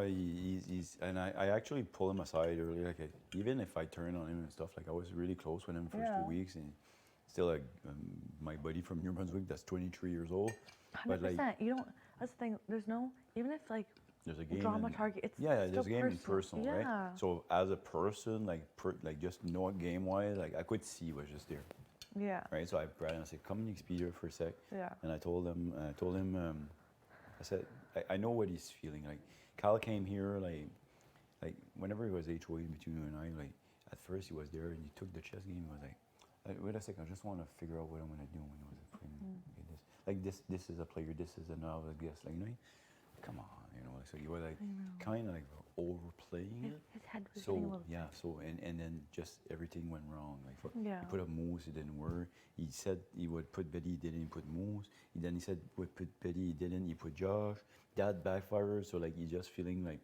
no, he's and I actually pulled him aside earlier. Like even if I turn on him and stuff, like I was really close with him the first 2 weeks, and still like my buddy from New Brunswick that's 23 years old. But like 100%. You don't. That's the thing. There's no. Even if like there's a game drama and, target, it's yeah, still there's a game in personal. personal, right? Yeah. So as a person, like like just know game wise, like I could see was just there, Yeah. right? So I brought him and I said, come and experience for a sec. Yeah. And I told him, I said, I know what he's feeling. Like Kyle came here, like whenever it was HOA between you and I, like at first he was there and he took the chess game. He was like, wait a second, I just want to figure out what I'm gonna do when I was a okay, this is a player, this is another guest, like you know, come on, you know. So he was like kind of like overplaying it. His head was So getting a little yeah, so and then just everything went wrong. Like Yeah. he put up moves, it didn't work. He said he would put Betty, he didn't put moves. Then he said would put Betty, he didn't. He put Josh. That backfired. So like he's just feeling like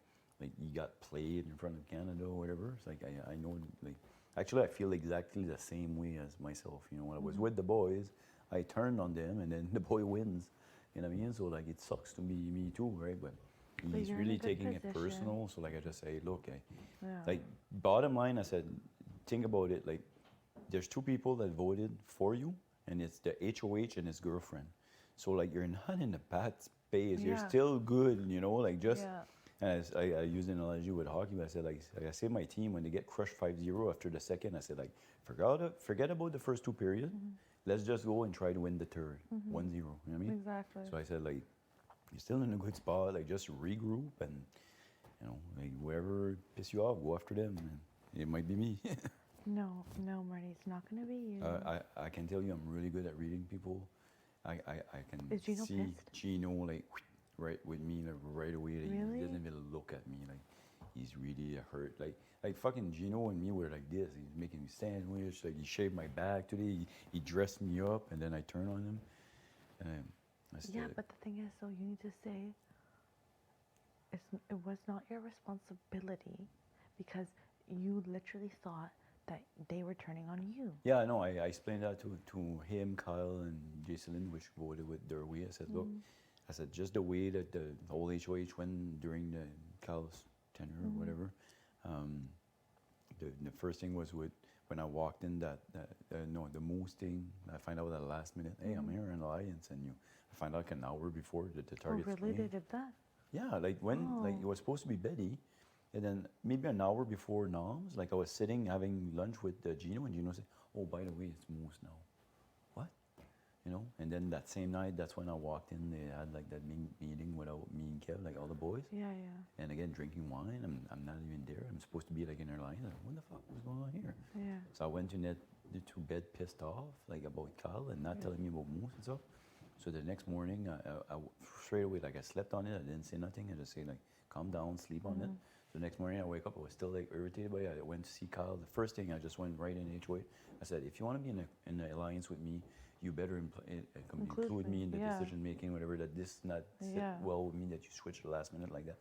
he got played in front of Canada or whatever. It's like I know like actually I feel exactly the same way as myself. You know, when I was with the boys, I turned on them and then the boy wins. You know what I mean? So like it sucks to be me too, right? But he's you're in a really good taking it position. personal. So like I just say, look, Yeah. like bottom line, I said, think about it. Like there's two people that voted for you, and it's the HOH and his girlfriend. So like you're not in a bad space. You're Yeah. still good, you know. Like just Yeah. and I used an analogy with hockey. I said like I say my team when they get crushed 5-0 after the second, I said like forget about the first two periods. Let's just go and try to win the third 1-0. You know what I mean? Exactly. So I said like you're still in a good spot. Like just regroup and you know like whoever piss you off, go after them. And it might be me. No, Marty, it's not gonna be you. I can tell you I'm really good at reading people. I can Is Gino see pissed? Gino like right with me like right away. Like, Really? He doesn't even look at me like he's really hurt. Like fucking Gino and me were like this. He's making me sandwich. Like he shaved my back today. He dressed me up and then I turn on him. And I still, Yeah, but the thing is, though, you need to say it was not your responsibility because you literally thought that they were turning on you. yeah, no, I explained that to him, Kyle, and Jason, which voted with their way. I said, look, I said, just the way that the whole HOH went during the Kyle's tenure or whatever. The first thing was when I walked in the Moose thing. I find out at the last minute, hey, I'm here in Alliance, and I find out like an hour before the Oh, target. really? They did that? Yeah, like when like it was supposed to be Betty, and then maybe an hour before Noms, like I was sitting having lunch with Gino, and Gino said, "Oh, by the way, it's Moose now." What? You know? And then that same night, that's when I walked in. They had like that meeting without me and Kev, like all the boys. Yeah, yeah. And again, drinking wine. I'm not even there. I'm supposed to be like in their line. Like, what the fuck was going on here? Yeah. So I went to bed pissed off, like about Kyle and not telling me about Moose and stuff. So the next morning, I straight away, like I slept on it. I didn't say nothing. I just say like, calm down, sleep on it. So the next morning I wake up, I was still like irritated by it. I went to see Kyle. The first thing I just went right in HOA. I said, if you want to be in the alliance with me, you better include me in the decision making, whatever. That this not sit well with me that you switch the last minute like that.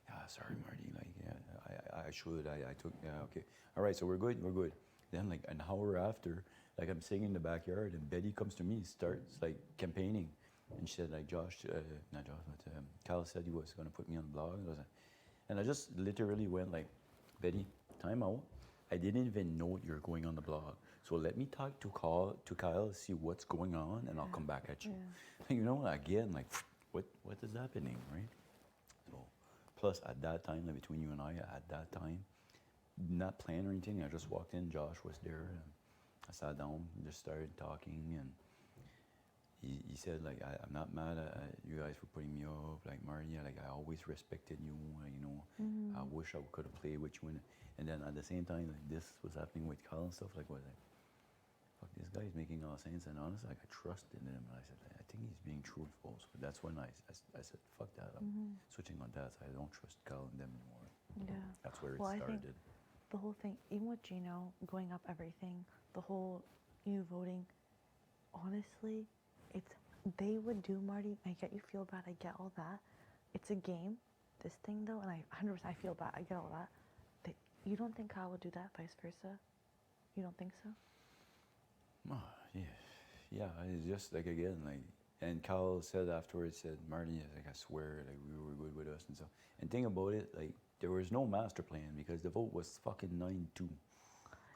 Yeah, sorry, Marty. Like, yeah, I should. I took. Yeah, okay. All right, so we're good. We're good. Then like an hour after, like I'm sitting in the backyard and Betty comes to me, starts like campaigning, and she said like not Josh, but Kyle said he was gonna put me on the blog. And I just literally went like, Betty, time out. I didn't even know you're going on the blog. So let me talk to Kyle, see what's going on, and I'll come back at you. You know, again, like, what is happening, right? So, plus at that time, like between you and I, at that time, not planning or anything. I just walked in. Josh was there. And I sat down, just started talking, and he said like, I'm not mad at you guys for putting me up. Like Marty, like I always respected you. You know, I wish I could have played with you. And then at the same time, like this was happening with Kyle and stuff. Like was like, fuck, this guy's making all sense. And honestly, like I trusted him. And I said, I think he's being truthful. So that's when I said, fuck that. I'm switching on that. So I don't trust Kyle and them anymore. Yeah. That's where it I started. think the whole thing, even with Gino going up everything, the whole you voting, honestly, they would do, Marty. I get you feel bad. I get all that. It's a game. This thing though, and I 100% I feel bad. I get all that. You don't think Kyle would do that, vice versa? You don't think so? Yeah. It's just like again, like And Kyle said afterwards, said, Marty, like, I swear, like, we were good with us and stuff. And thing about it, like, there was no master plan because the vote was fucking 9-2,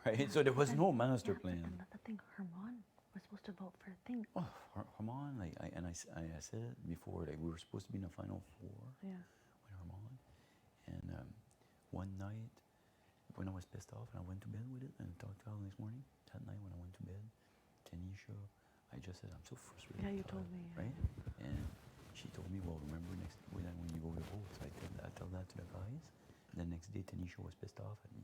right? Yeah, So there was but no master yeah, plan. But another thing, Herman was supposed to vote for a thing. Oh, Herman, like, I said it before, like, we were supposed to be in the final four Yeah. with Herman. And one night, when I was pissed off and I went to bed with it and talked to Kyle the next morning, that night when I went to bed, Tanisha, I just said, I'm so frustrated. Yeah, you Kyle," told me. Yeah. right? And she told me, well, remember next when you go to vote. So I tell that to the guys. And the next day, Tanisha was pissed off at me.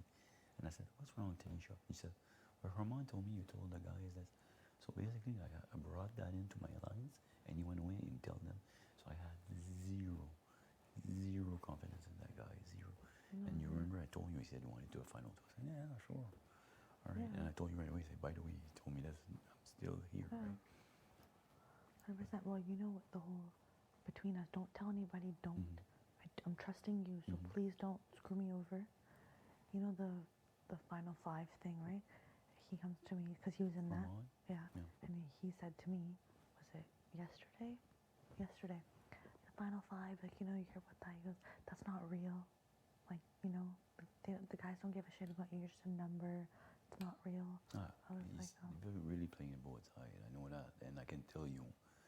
And I said, what's wrong with Tanisha? He said, well, Herman told me you told the guys that. So basically, I brought that into my alliance, and he went away and told them. So I had zero confidence in that guy, zero. And you remember I told you, he said he wanted to do a final two. I said, yeah, sure. All right. Yeah. And I told you right away, I said, by the way, he told me this, I'm still here, Yeah. right? 100%. Well, you know what the whole between us. Don't tell anybody. Don't. I'm trusting you, so please don't screw me over. You know the final five thing, right? He comes to me because he was in that. Herman? Yeah. Yeah. And he said to me, was it yesterday? Yesterday. The final five, like, you know, you hear about that. He goes, that's not real. Like, you know, the guys don't give a shit about you. You're just a number. It's not real. I was He's like, really playing both sides. I know that. And I can tell you,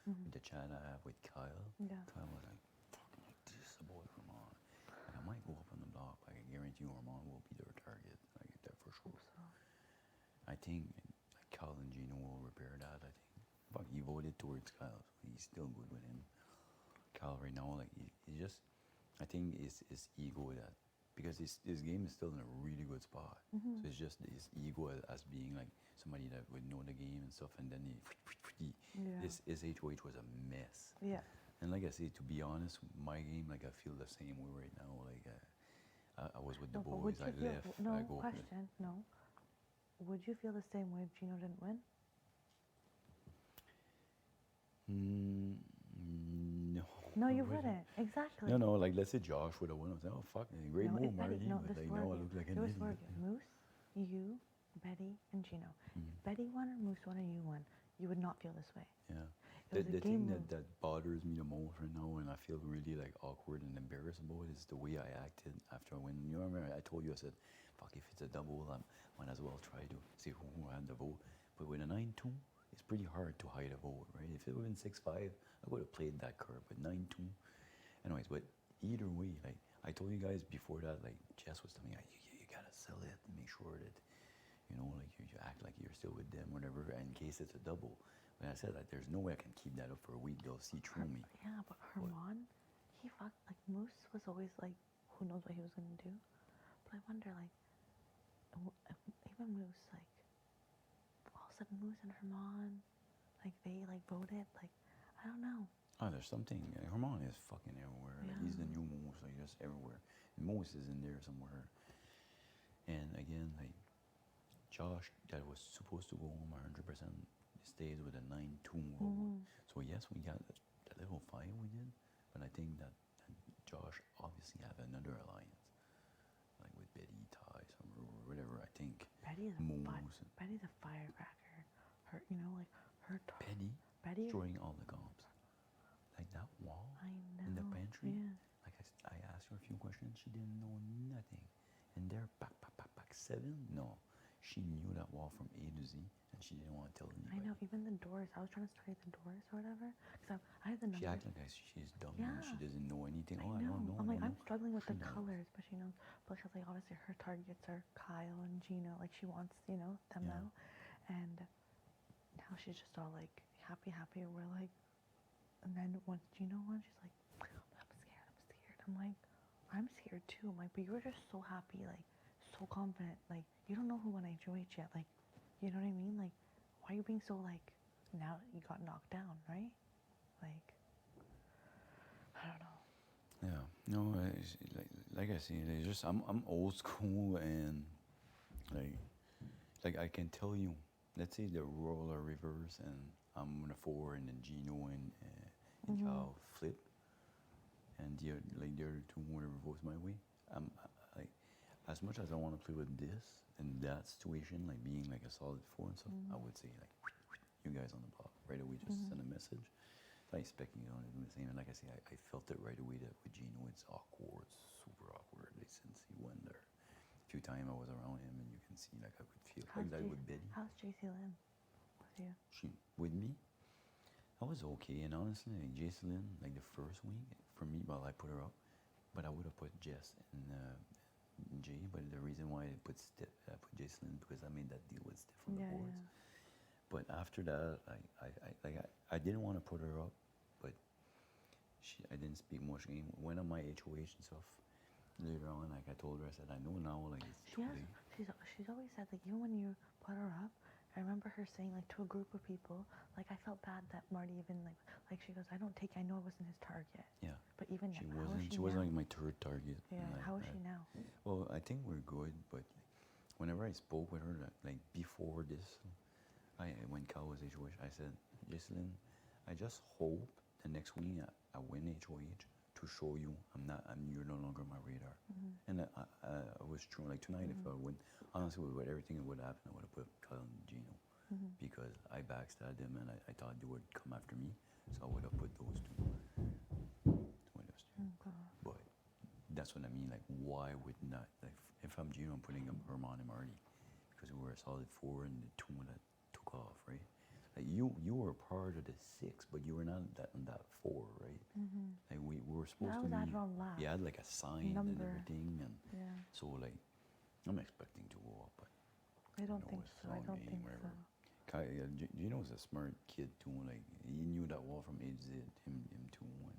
with the chat I have with Kyle, Yeah. Kyle was like, fucking like this about Herman. Like, I might go up on the block, but I can guarantee you Herman will be their target. I get that for sure. hope so. I think like, Kyle and Gino will repair that. I think. Fuck, he voted towards Kyle, so he's still good with him. Kyle right now, like he just, I think his ego that because his game is still in a really good spot. So it's just his ego as being like somebody that would know the game and stuff, and then his HOH was a mess. Yeah. And like I say, to be honest, my game, like I feel the same way right now. Like I was with the No, but boys, would I you feel, left, no, I go. question, no. Would you feel the same way if Gino didn't win? No. No, I you wouldn't. wouldn't. Exactly. No, like let's say Josh would have won. I was like, oh fuck, great No, move, Betty, Marty. no, But this like were now I it. look like an There was idiot. Moose, you, Betty, and Gino. If Betty won or Moose won or you won, you would not feel this way. Yeah. It was The a game thing move. that bothers me the most right now, and I feel really like awkward and embarrassed about, is the way I acted after I win. You remember I told you, I said, fuck, if it's a double, I might as well try to see who had the vote. But with a 9-2, it's pretty hard to hide a vote, right? If it would have been 6-5, I would have played that card. But 9-2, anyways, but either way, like I told you guys before that, like Jess was telling me, you gotta sell it and make sure that, you know, like you act like you're still with them, whatever, in case it's a double. But I said that there's no way I can keep that up for a week. They'll see through me. Yeah, but Herman, he fucked, like, Moose was always like, who knows what he was gonna do? But I wonder, like, even Moose, like, all of a sudden Moose and Herman, like, they, like, voted, like, I don't know. Oh, there's something. Herman is fucking everywhere. Like, he's the new Moose, like just everywhere. And Moose is in there somewhere. And again, like Josh, that was supposed to go home 100%, stays with a 9-2 vote. So yes, we got the little fight we did, but I think that Josh obviously have another alliance, like with Betty, Ty, or whatever. I think Betty's Moose. Betty's a firecracker. Her, you know, like, her Betty destroying all the comps. Like that wall in the pantry. Yeah. Like I asked her a few questions, she didn't know nothing. And there, back, 7? No. She knew that wall from A to Z, and she didn't want to tell anybody. I know, even the doors. I was trying to study the doors or whatever, because I had the numbers. She acted like she's dumb and she doesn't know anything. I I don't know. I'm like, I'm no. struggling with She the knows. colors, but she knows. Because, like, obviously her targets are Kyle and Gino. Like, she wants, you know, them Yeah. now. And now she's just all, like, happy. We're like, and then once Gino won, she's like, I'm scared. I'm like, I'm scared too. I'm like, but you were just so happy, like, so confident. Like, you don't know who won HOH yet. Like, you know what I mean? Like, why are you being so, like, now that you got knocked down, right? Like, I don't know. Yeah. No, it's, like I said, it's just I'm old school and like I can tell you, let's say the role are reverse and I'm on a 4 and then Gino and Kyle flip, and the other two whatever votes my way. Like as much as I want to play with this and that situation, like being like a solid 4 and stuff, I would say like you guys on the block right away, just send a message. I expect you know to do the same. And like I say, I felt it right away that with Gino, it's awkward, super awkward. Like since he went there, a few times I was around him, and you can see like I could feel like that with Betty. How's JC Lynn with you? She with me. I was okay, and honestly, like Jacelyn, like the first week for me, well, I put her up, but I would have put Jess and Jay. But the reason why I put Jacelyn because I made that deal with Steph on the boards. Yeah. But after that, I didn't want to put her up, but I didn't speak much game. Went on my HOH and stuff. Later on, like I told her, I said, I know now, like it's too late. She's always said, like, even when you put her up, I remember her saying, like, to a group of people, like, I felt bad that Marty even, like she goes, I know it wasn't his target. Yeah. But even She now, wasn't. She wasn't like my third target. Yeah. How is she now? Well, I think we're good, but whenever I spoke with her, like before this, when Cal was HOH, I said, Jacelyn, I just hope the next week I win HOH to show you you're no longer on my radar. And I was true. Like tonight, if I win, honestly, with everything that would happen, I would have put Kyle and Gino because I backstabbed them and I thought they would come after me, so I would have put those two. But that's what I mean. Like, why would not? Like, if I'm Gino, I'm putting up Herman and Marty because we were a solid 4 and the 2 that took off, right? Like you were part of the 6, but you were not in that 4, right? Like we were supposed to be. Added on last. You had like a sign and everything, and so like I'm expecting to go up, but I don't think so. I don't think so. Gino's a smart kid too. Like he knew that wall from A to Z. Him too, and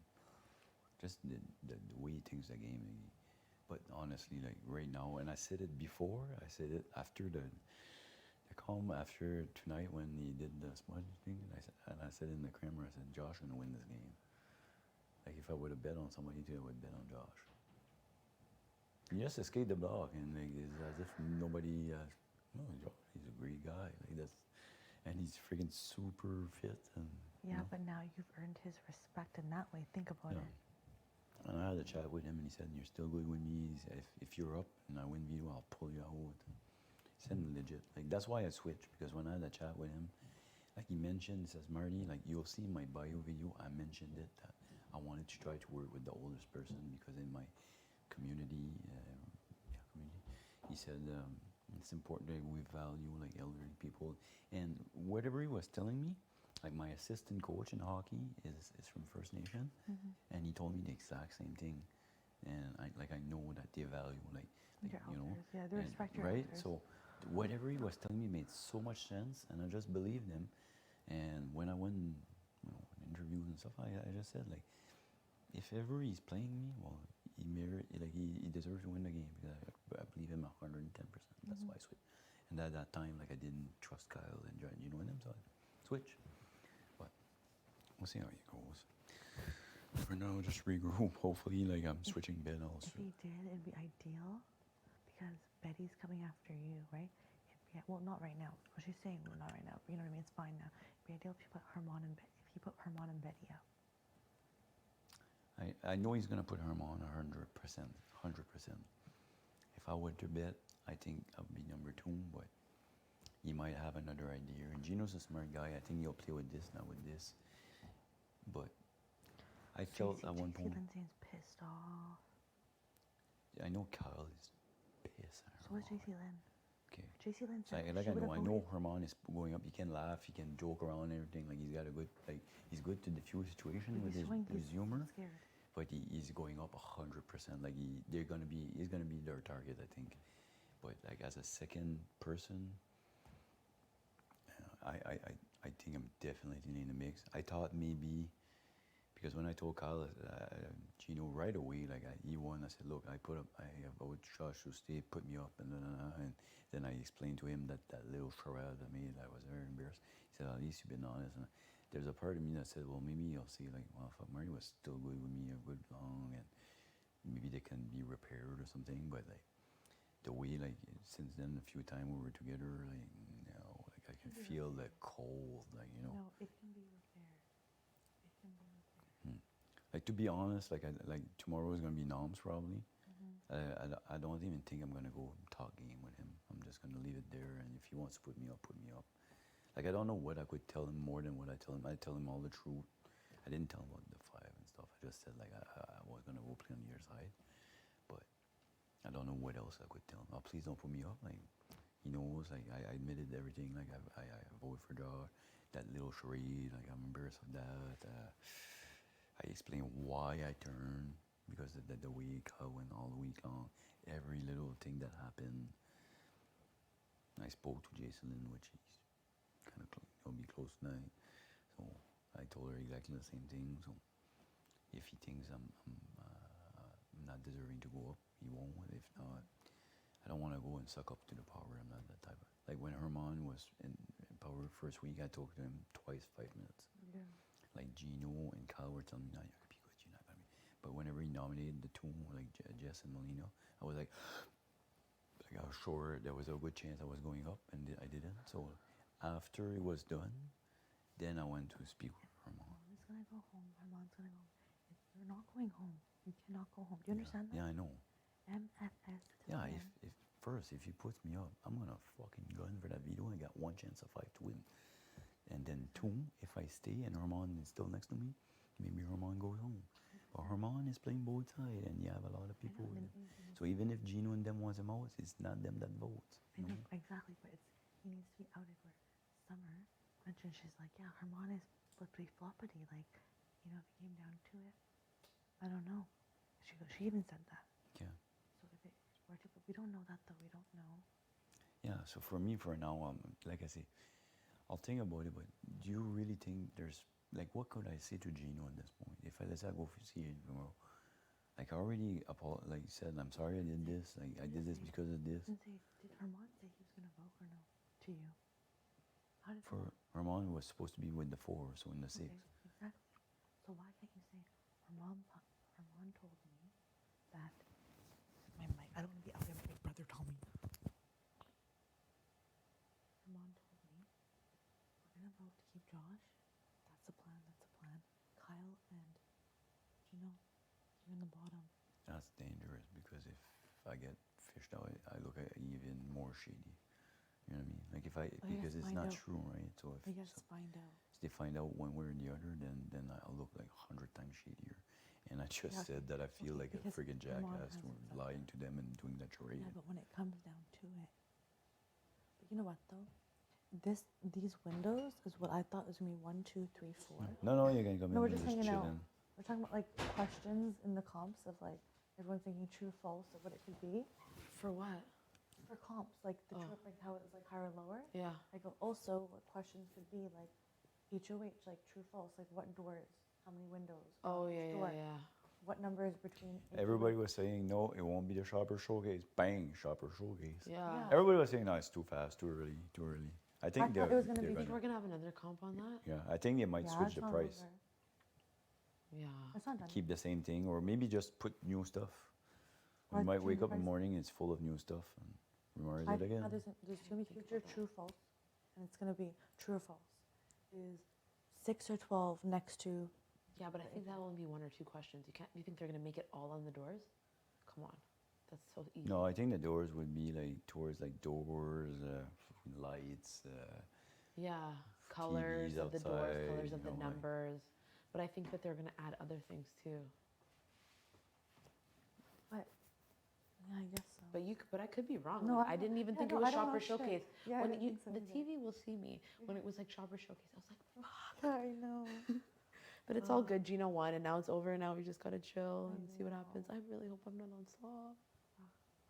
just the way he thinks the game. But honestly, like right now, and I said it before. I said it after the calm after tonight when he did the smudge thing, and I said in the camera, I said, Josh gonna win this game. Like if I would have bet on somebody too, I would bet on Josh. He just escaped the block, and like, it's as if nobody. No, Josh, he's a great guy. Like that's, and he's freaking super fit. And yeah, but now you've earned his respect in that way. Think about it. And I had a chat with him, and he said, "You're still good with me. If you're up and I win video, I'll pull you out." He said legit. Like that's why I switched, because when I had a chat with him, like he mentioned, he says, Marty, like you'll see in my bio video, I mentioned it that I wanted to try to work with the oldest person because in my community, he said it's important that we value like elderly people. And whatever he was telling me, like my assistant coach in hockey is from First Nation, and he told me the exact same thing. And I know that they value like your you know, elders. Yeah, they respect your right. elders. So whatever he was telling me made so much sense, and I just believed him. And when I went, in interviews and stuff, I just said like, if ever he's playing me, well, he deserves to win the game because I believe him 110%. That's why I switched. And at that time, like I didn't trust Kyle and John, and them, so I switched. But we'll see how it goes. For now, just regroup. Hopefully, like I'm switching bed also. If he did, it'd be ideal because Betty's coming after you, right? Well, not right now. What she's saying, well, not right now. You know what I mean? It's fine now. It'd be ideal if you put Herman and Betty out. I know he's gonna put Herman 100%. If I were to bet, I think I'll be number 2, but he might have another idea. And Gino's a smart guy. I think he'll play with this, not with this. But I felt at one point. Lindsay's pissed off. I know Kyle is pissed. So is JC Lynn. Okay. JC Lynn So said I know Herman is going up. He can laugh. He can joke around and everything. Like he's got a good, he's good to diffuse situation with his humor. Scared. But he's going up 100%. Like he's gonna be their target, I think. But like as a second person, I think I'm definitely in the mix. I thought maybe, because when I told Kyle, Gino right away, like he won, I said, look, I have a Josh to stay, put me up, and then I explained to him that little charade I made. I was very embarrassed. He said, at least you've been honest. And there's a part of me that said, well, maybe you'll see, like, well, if Marty was still good with me a good long, and maybe they can be repaired or something. But like the way, like since then, a few times we were together, like like I can feel the cold, like No, it can be repaired. It can be repaired. Like to be honest, like tomorrow is gonna be Noms probably. I don't even think I'm gonna go talk game with him. I'm just gonna leave it there, and if he wants to put me up, put me up. Like I don't know what I could tell him more than what I tell him. I tell him all the truth. I didn't tell him about the 5 and stuff. I just said like I was gonna go play on the other side, but I don't know what else I could tell him. Oh, please don't put me up. Like he knows. Like I admitted everything. Like I voted for Josh. That little charade. Like I'm embarrassed of that. I explained why I turned because the week I went all the week long. Every little thing that happened. I spoke to Jason, which he's kind of be close tonight. So I told her exactly the same thing. So if he thinks I'm not deserving to go up, he won't. If not, I don't want to go and suck up to the power. I'm not that type of. Like when Herman was in power first week, I talked to him twice, 5 minutes. Yeah. Like Gino and Kyle were telling me, "No, you're gonna be good. You're not gonna be." But whenever he nominated the two, like Jess and Molina, I was like I was sure there was a good chance I was going up, and I didn't. So after it was done, then I went to speak with Herman. Herman's gonna go home. Herman's gonna go. You're not going home. You cannot go home. Do you understand that? Yeah, I know. MFS. Yeah, if he puts me up, I'm gonna fucking gun for that veto. I got 1 chance of 5 to win. And then 2, if I stay and Herman is still next to me, maybe Herman goes home. But Herman is playing both sides, and you have a lot of people with him. So even if Gino and them wants him out, it's not them that votes. I know, exactly, but he needs to be outed where Summer mentioned, she's like, yeah, Herman is flippity floppity, like, if it came down to it, I don't know. She even said that. Yeah. So if it were to, but we don't know that though, we don't know. Yeah, so for me, for now, like I say, I'll think about it, but do you really think there's, like, what could I say to Gino at this point? If let's say I go see it tomorrow, like I already said, I'm sorry I did this, like I did this because of this. Did Herman say he was going to vote or no to you? How did Herman was supposed to be with the 4, so in the 6. Okay, exactly. So why can't you say, Herman told me that, my mic, I don't want to be out there, my big brother told me. Herman told me, we're going to vote to keep Josh. That's the plan. Kyle and Gino, you're in the bottom. That's dangerous because if I get fished out, I look at even more shady. You know what I mean? Like because it's not true, right? So if find out. they find out one way or the other, then I'll look like 100 times shadier. And I just said that I feel like a friggin' jackass for lying to them and doing that charade. Yeah, but when it comes down to it, but you know what though? These windows is what I thought was gonna be 1, 2, 3, 4. No, you're gonna come in No, we're and just just hanging out. chilling. We're talking about like questions in the comps of like everyone's thinking true, false of what it could be. For what? For comps, like the like how it was like higher or lower. Yeah. I go also what questions could be like HOH, like true, false, like what doors, how many windows. Oh which yeah, door, yeah. What number is between? Everybody was saying no, it won't be the shopper showcase. Bang, shopper showcase. Yeah. Everybody was saying no, it's too fast, too early, too early. I think thought it was gonna be- You think we're gonna have another comp on that? Yeah, I think they might Yeah, switch it's the not price. over. Yeah. It's not done. Keep the same thing, or maybe just put new stuff. Or We might change wake the up in the price. morning, it's full of new stuff, and memorize I it think again. how there's gonna be future true, false, and it's gonna be true or false. Is 6 or 12 next to? Yeah, but I think that will only be 1 or 2 questions. You think they're gonna make it all on the doors? Come on, that's so easy. No, I think the doors would be like towards like doors, lights. Yeah, colors of the doors, outside, colors of you the know, like- numbers. But I think that they're gonna add other things too. But yeah, I guess so. But I could be wrong. No, Like, I I didn't even yeah, think no, it was I don't know Shopper shit. Showcase. Yeah, I When didn't think so the either. TV will see me when it was like Shopper Showcase. I was like, fuck. I know. But it's all good. Gino won, and now it's over. And now we just gotta chill and see what happens. I really hope I'm not on slop.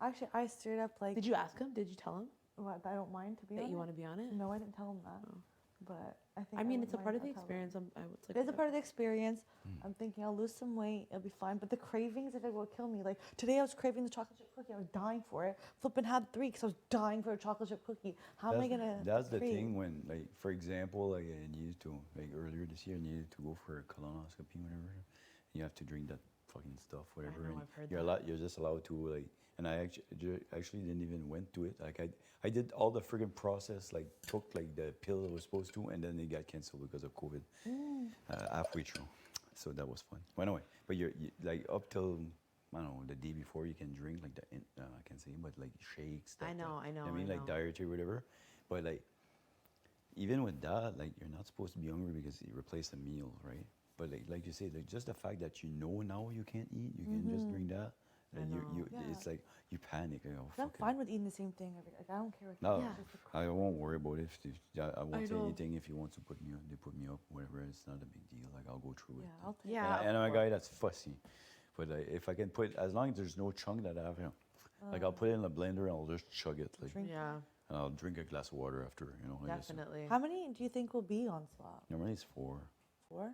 Actually, I straight up like. Did you ask him? Did you tell him What, I don't mind to be that on you it? want to be on it? No, I didn't tell him that. Oh. But I think. I mean, wouldn't it's a mind part of the I'll tell him. experience. It's like It is a part of the experience. I'm thinking I'll lose some weight. It'll be fine. But the cravings, if it will kill me. Like today, I was craving the chocolate chip cookie. I was dying for it. Flippin' had 3 because I was dying for a chocolate chip cookie. How am I gonna? That's the crave? thing when, like, for example, like I needed to, like earlier this year, I needed to go for a colonoscopy, whatever. You have to drink that fucking stuff, whatever. know, and I've heard you're that. allowed. You're just allowed to like. And I actually didn't even went to it. Like I did all the friggin' process. Like took like the pill I was supposed to, and then it got canceled because of COVID. Halfway through, so that was fun. Well, anyway, but you like up till I don't know the day before you can drink like I can't say, but like shakes. I know. I mean, like dietary whatever, but like even with that, like you're not supposed to be hungry because you replace a meal, right? But like you say, like just the fact that you know now you can't eat, you can just drink that. I And you know. Yeah. it's like you panic. You know, I'm fuck it. fine with eating the same thing every. Like I don't care. What No, Yeah. it's just the I won't worry about it. I won't I say know. anything if you want to put me up. They put me up, whatever. It's not a big deal. Like I'll go through Yeah, it. I'll take Yeah. And of I'm a course. guy that's fussy, but if I can put, as long as there's no chunk that I have, like I'll put it in the blender and I'll just chug it, like, Drink. Yeah, and I'll drink a glass of water after, I just, definitely. How many do you think will be on slot? normally it's 4. 4?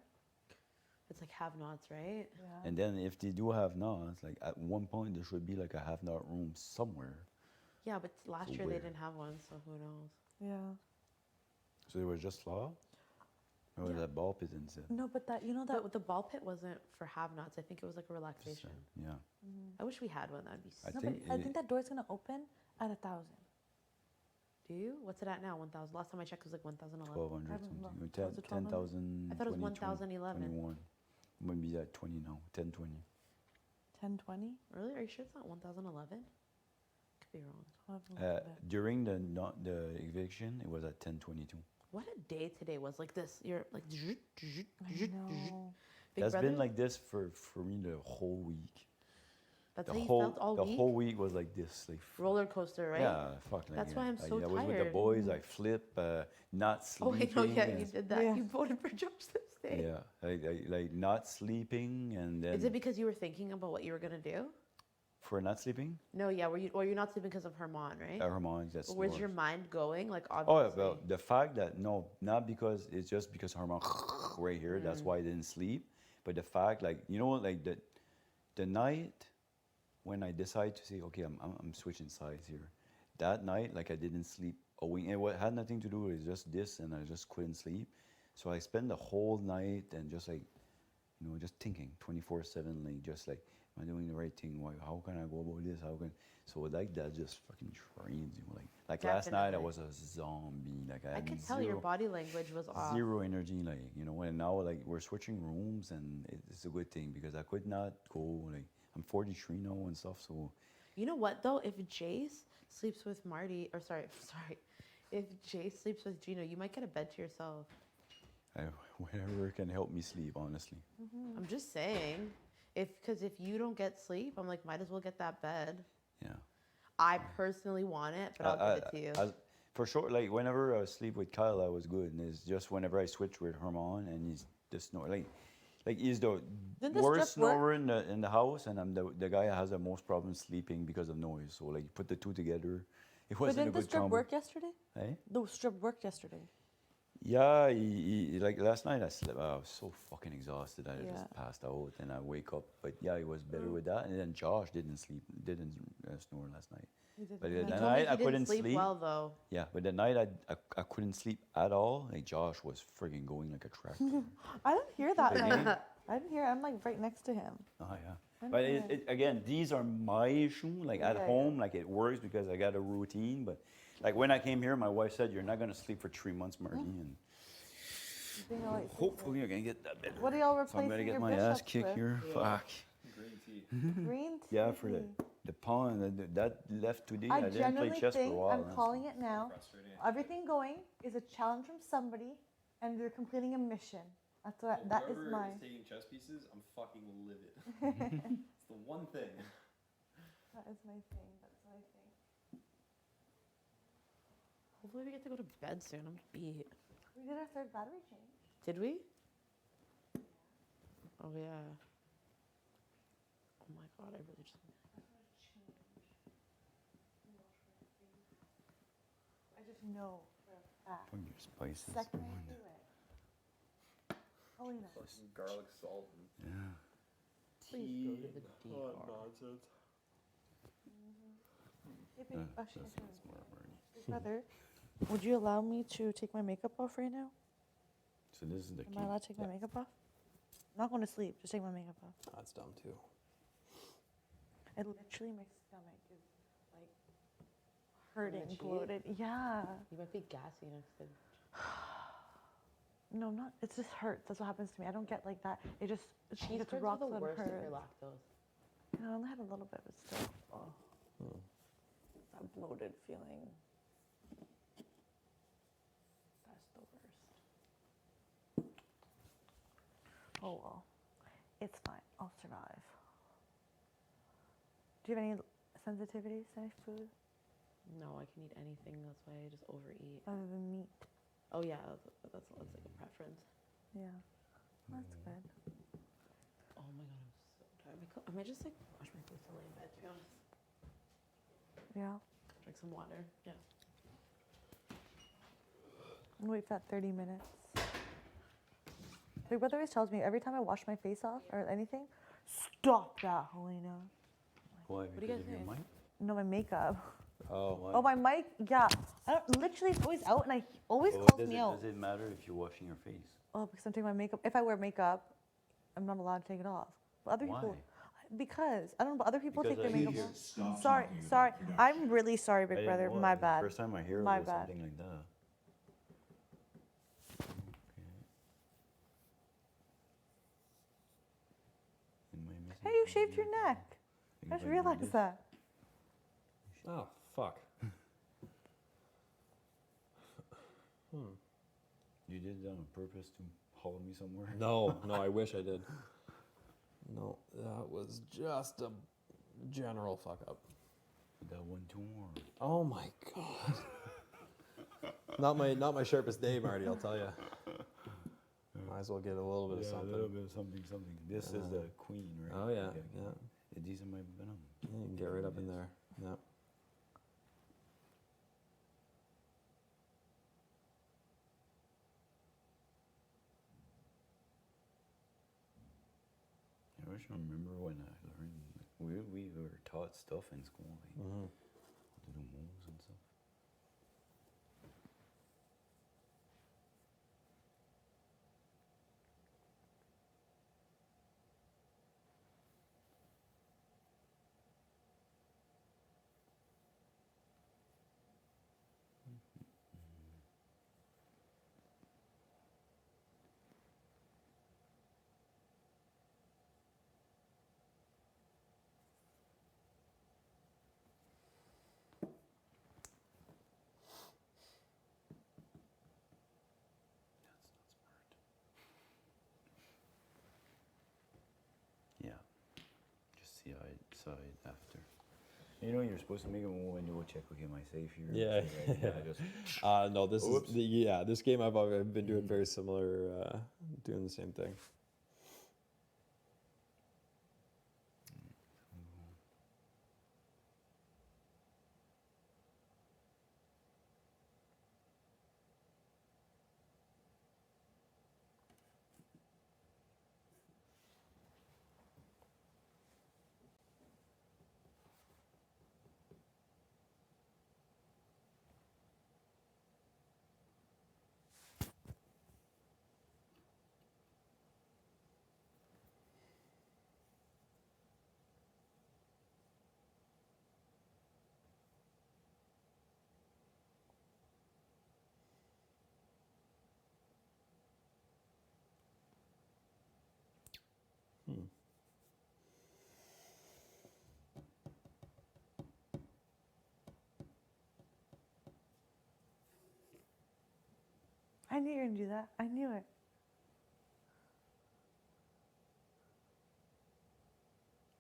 It's like have-nots, right? Yeah. And then if they do have nots, like at one point there should be like a half knot room somewhere. Yeah, but last So year where? they didn't have one, so who knows? Yeah. So it was just law, or was Yeah. that ball pit instead? No, but that you know that. The ball pit wasn't for have-nots. I think it was like a Just, relaxation. yeah. I wish we had one. That'd be. I No, think but I it- think that door's gonna open at 1,000. Do you? What's it at now? 1,000. Last time I checked, it was like 1,011. 1,200 I don't know. something. Was it 1200? 10,000. I thought it was 1,011. 21. Might be at 20 now. 10, 20. 1020. Really? Are you sure it's not 1,011? Could be wrong. I'll have to look at it. During the eviction, it was at 10:22. What a day today was. Like this. You're like. I know. Big That's brother? been like this for me the whole week. That's The how you whole felt all the week. whole week was like this, like Roller coaster, right? yeah, fuck. Like, That's why I'm so I was with the tired. boys. I flip, not Oh, sleeping. I know. Yeah, and you s- did that. Yeah. You voted for Josh this day. Yeah, like not sleeping, and then Is it because you were thinking about what you were gonna do? for not sleeping, No, yeah. Or you're not sleeping because of Herman, right? Herman that's. But where's your mind going? Like Oh, obviously. well, the fact that no, not because it's just because Herman right here. That's why I didn't sleep. But the fact, like like the night when I decided to say, okay, I'm switching sides here. That night, like I didn't sleep a wink. It had nothing to do with it, just this, and I just couldn't sleep. So I spent the whole night and just like, just thinking 24/7, like just like, am I doing the right thing? Why? How can I go about this? How can? So like that just fucking drains you. Like last night I Definitely. was a zombie. Like I I had could tell your zero- body language was off. Zero energy, like and now like we're switching rooms, and it's a good thing because I could not go. Like I'm 43 now and stuff, so You know what though? If Jace sleeps with Marty, or sorry, if Jace sleeps with Gino, you might get a bed to yourself. whatever can help me sleep, honestly. I'm just saying, because if you don't get sleep, I'm like, might as well get that bed. Yeah, I personally want it, but I'll give it to you. for sure. Like whenever I sleep with Kyle, I was good, and it's just whenever I switch with Herman, and he's just like he's the Didn't the worst strip work? snorer in the house, and I'm the guy that has the most problems sleeping because of noise. So like you put the two together, it But wasn't a didn't the good strip combo. work yesterday? Eh? The strip worked yesterday. Yeah, like last night I slept. I was so fucking exhausted. I Yeah. just passed out, and I wake up. But yeah, it was better with that. And then Josh didn't snore last night. He did But the yeah, He the night. told me night I he didn't couldn't sleep sleep. well though. Yeah, but the night I couldn't sleep at all. Like Josh was friggin' going like a tractor. I didn't hear that. But night. then- I didn't hear. I'm like right next to him. Oh yeah. I'm But good. again, these are my issue. Like at Yeah, home, like it works because I got a routine. But like when I came here, my wife said, "You're not gonna sleep for 3 months, Marty." And You know, like, hopefully, you're gonna get that better. What are y'all So I'm replacing gonna get your my ass bishops kicked with? here. Fuck. Green tea. Green tea. Yeah, for the pawn that left today. I I didn't play genuinely chess for a think while. I'm huh? calling it now. Frustrating. Everything going is a challenge from somebody, and they're completing a mission. That's what. That is Whoever my. is taking chess pieces, I'm fucking livid. It's the one thing. That is my thing. That's my thing. Hopefully we get to go to bed soon. I'm beat. We did our third battery change. Did we? Oh yeah. Oh my god, I really just. I just know for a fact. Put your spices. Second I on. do it. Alina. Plus garlic, salt, and Yeah. Please go to the Oh, DR. nonsense. Hey, babe. Oh, she That's answered. smart, Marty. Brother, would you allow me to take my makeup off right now? So this is the Am key. I allowed to take my makeup off? I'm not going to sleep. Just take my makeup off. That's dumb too. And literally, my stomach is like hurting, Itchy? bloated. Yeah. You might be gassy next to. No, not. It just hurts. That's what happens to me. I don't get like that. It just Cheese gets curds are rock the solid worst if hurts. you're lactose. You know, I only had a little bit, but still. Oh. That bloated feeling. That's the Oh well, it's fine. I'll survive. Do you have any sensitivities to any food No, I can eat anything. That's why I just overeat. other than meat? Oh yeah, that's like a preference. Yeah, that's good. Oh my god, I'm so tired. I might just like wash my face and lay in bed. To be honest, Yeah. drink some water. Yeah. And wait for that 30 minutes. My brother always tells me every time I wash my face off or anything, stop that, Helena. Why? do you Because guys of your think? mic? No, my makeup. Why? Oh, my mic. Yeah. I don't, literally, it's always out, and I always Oh, calls me out. does it matter if you're washing your face? Oh, because I'm taking my makeup. If I wear makeup, I'm not allowed to take it off. But other people, Why? because I don't know. But other people Because take their I makeup hear- off. Stop Sorry, talking sorry. about production. I'm really sorry, I Big didn't Brother. know My it. bad. First time I hear My it was bad. something like that. Hey, you shaved your neck. I just realized that. Oh, fuck. You did it on purpose to haul me somewhere? No, I wish I did. No, that was just a general fuck up. That one too warm. Oh my god. not my sharpest day, Marty, I'll tell you. Might as well get a little bit of Yeah, something. a little bit of something. This is the queen, right? Oh yeah, Okay. yeah. These are my venom. Yeah, you can get right up in there. Yeah. I wish I remember when I learned. We were taught stuff in school, like Mm-hmm. how to do moves and stuff. Yeah. Just see side after. You know, you're supposed to make a move and you go check, okay, am I safe here? Yeah. Just, No, this Oops. is this game I've been doing very similar, doing the same thing. I knew you were gonna do that. I knew it.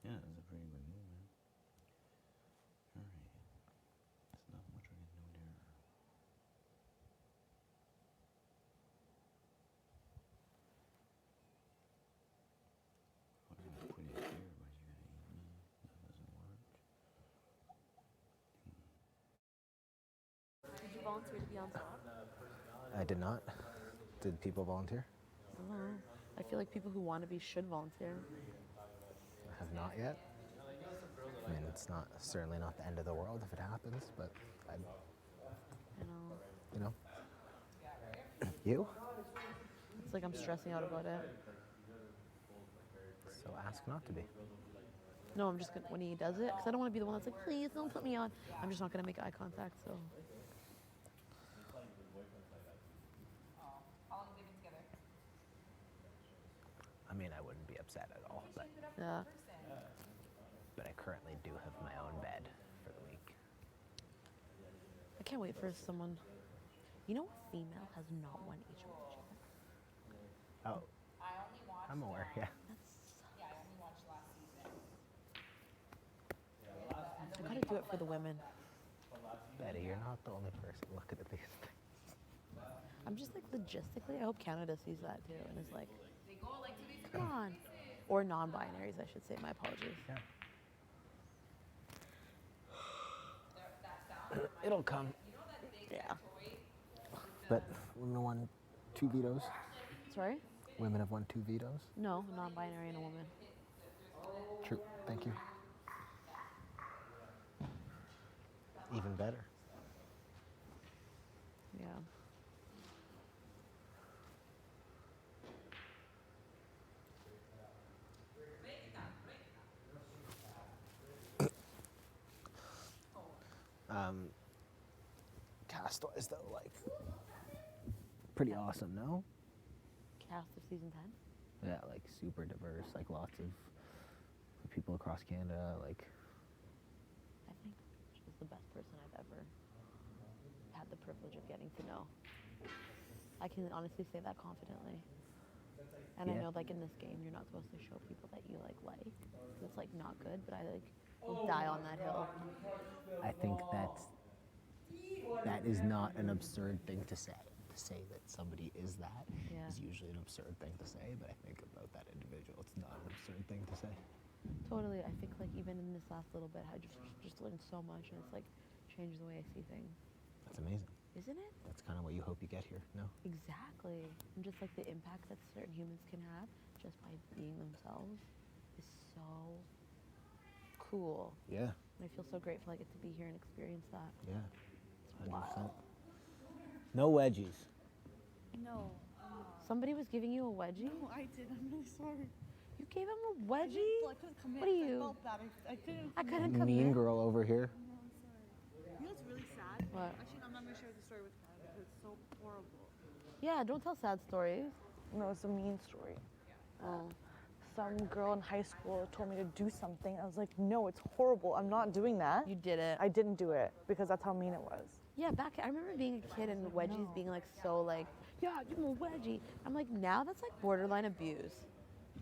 yeah, that's a pretty good move, man. All right. There's not much I can do there. I was gonna put it here, but you gotta eat me. That doesn't work. Did you volunteer to be on top? I did not. Did people volunteer? I feel like people who want to be should volunteer. I have not yet. I mean, it's not certainly not the end of the world if it happens, but I, You know, you know. You? it's like I'm stressing out about it. So ask not to be. No, I'm just gonna when he does it, because I don't want to be the one that's like, please don't put me on. I'm just not gonna make eye contact. So. I mean, I wouldn't be upset at all, Yeah. but I currently do have my own bed for the week. I can't wait for someone. You know, a female has not won HOH. Oh, I'm aware, yeah. I gotta do it for the women. Betty, you're not the only person looking at these things. I'm just like logistically, I hope Canada sees that too and is like, come on. Or non-binaries, I should say. My apologies. Yeah. It'll come. Yeah. But women won 2 vetoes. Sorry? Women have won 2 vetoes. No, non-binary and a woman. True. Thank you. Even better. Yeah. Cast-wise though, like, pretty awesome, no? Cast of season 10? Yeah, like super diverse, like lots of people across Canada, like. I think she's the best person I've ever had the privilege of getting to know. I can honestly say that confidently. And I Yeah. know, like, in this game, you're not supposed to show people that you, like. It's, like, not good, but I, like, will die on that hill. I think that is not an absurd thing to say. To say that somebody is that Yeah. is usually an absurd thing to say, but I think about that individual, it's not an absurd thing to say. Totally. I think, like, even in this last little bit, I just learned so much, and it's, like, changed the way I see things. That's amazing. Isn't it? That's kind of what you hope you get here, no? Exactly. And just, like, the impact that certain humans can have just by being themselves is so cool. Yeah, And I feel so grateful I get to be here and experience that. yeah. It's wild. No wedgies. No. Somebody was giving you a wedgie? No, I did. I'm really sorry. You gave him a wedgie? I couldn't commit. What are you? I felt bad. I couldn't. I couldn't come Mean in. girl over here. No, I'm sorry. You know what's really sad? What? Actually, I'm not going to share the story with Kyle because it's so horrible. Yeah, don't tell sad stories. No, it's a mean story. Oh. Some girl in high school told me to do something. I was like, no, it's horrible. I'm not doing that. You did it. I didn't do it because that's how mean it was. Yeah, I remember being a kid and wedgies being like so like, yeah, give him a wedgie. I'm like, now that's like borderline abuse.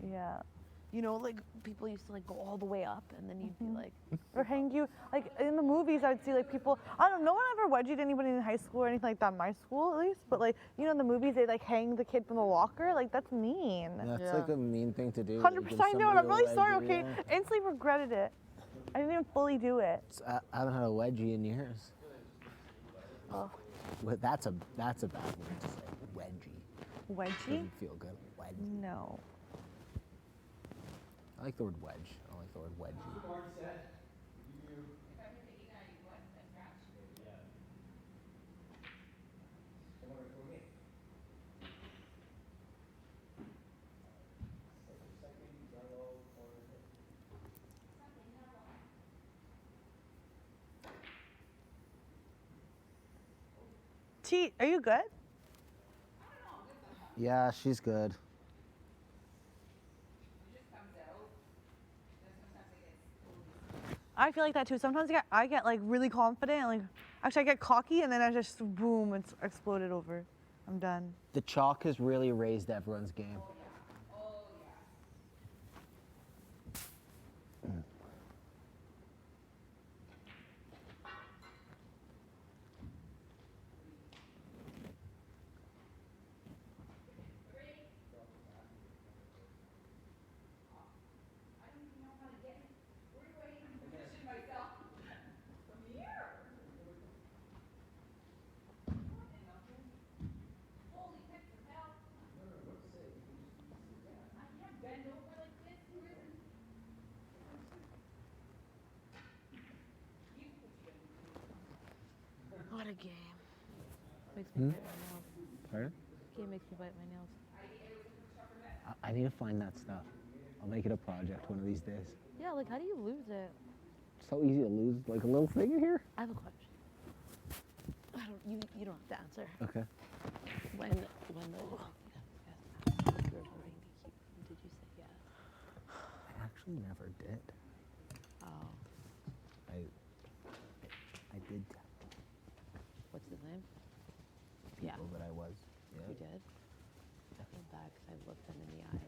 Yeah. You know, like people used to like go all the way up and then you'd be like, Or hang you, like in the movies, I would see like people, I don't know, no one ever wedgied anybody in high school or anything like that in my school at least, but like, you know, in the movies, they like hang the kid from the locker. Like, that's mean. That's Yeah. like a mean thing to do. 100% I know, and I'm really sorry, okay? Instantly regretted it. I didn't even fully do it. I haven't had a wedgie in years. Oh. Well, that's a bad word to say. Wedgie. Wedgie? Doesn't feel good. Wedgie. No. I like the word wedge. I don't like the word wedgie. T, are you good? Yeah, she's good. I feel like that too. Sometimes I get like really confident, and like actually I get cocky, and then I just boom, it's exploded over. I'm done. The chalk has really raised everyone's game. what a game. Makes me bite my nails. Pardon? Game makes me bite my nails. I need to find that stuff. I'll make it a project one of these days. Yeah, like how do you lose it? So easy to lose, like a little thing in here. I have a question. You don't have to answer. Okay. When the did you say yes? I actually never did. Oh, I did tell what's his name? people that I was. You Yeah. did? I feel bad because I looked him in the eye